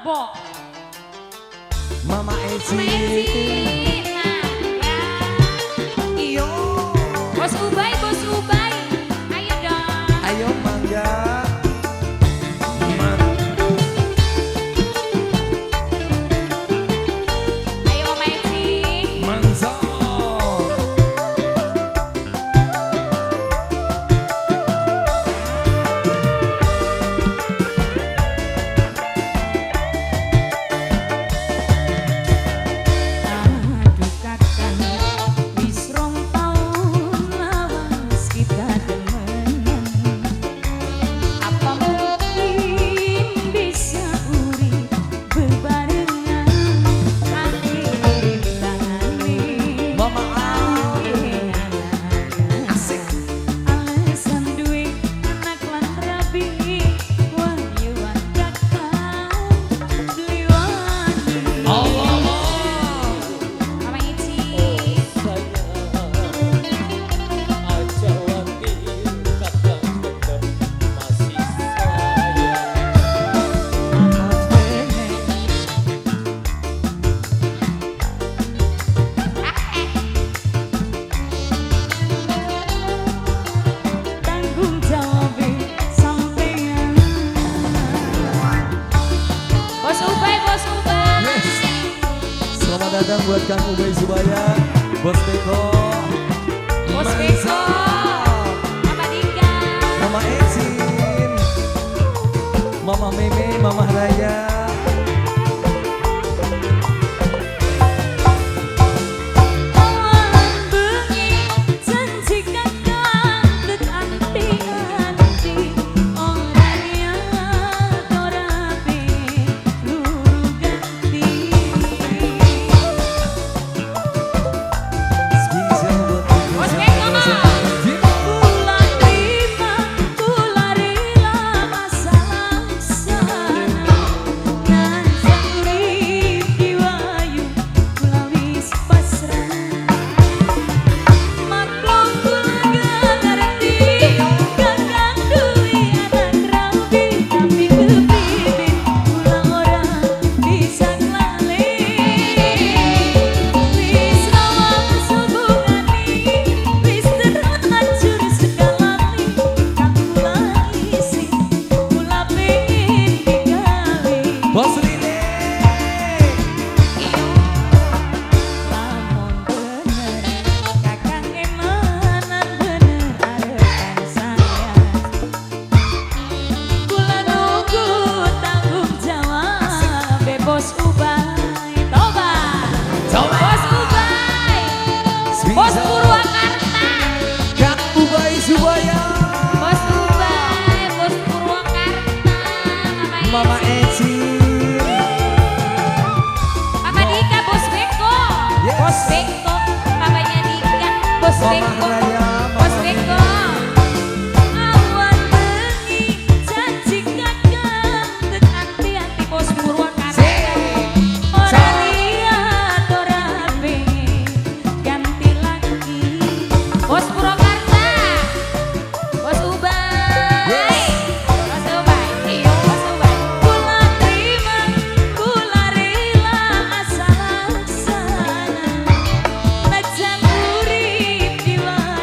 Bo. Mama Eci. Nah, ya. Iyo. Bos Ubay, Bos Ubay. Ayo dong. Ayo mangga. Ayo Mama Eci. Mangsa. Selamat datang buat Kang Ubay Subaya, Bos Beko, Bos Beko, Mama Dika, Mama Ecin, Mama Meme, Mama Raya. Bos Ubay, Toba. Bos Ubay, Bos Purwakarta. Kang Ubay Subaya, Bos Ubay, Bos Purwakarta. Mama Eci, Papa Dika, Bos Beko. Yes. Bos Beko, papanya Dika, Bos Mama Beko. Raya, Bos Mama Beko. Awan bengi janji kakang dek hati-hati Bos Purwakarta. Ora lihat ora pengen ganti lagi. Bos Purwakarta. Bos Ubay. Bos Ubay. Iya, Bos Ubay. Kula terima, kula rela asal laksana. Najan urip diwayu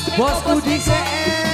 Eko, Bosku di CM.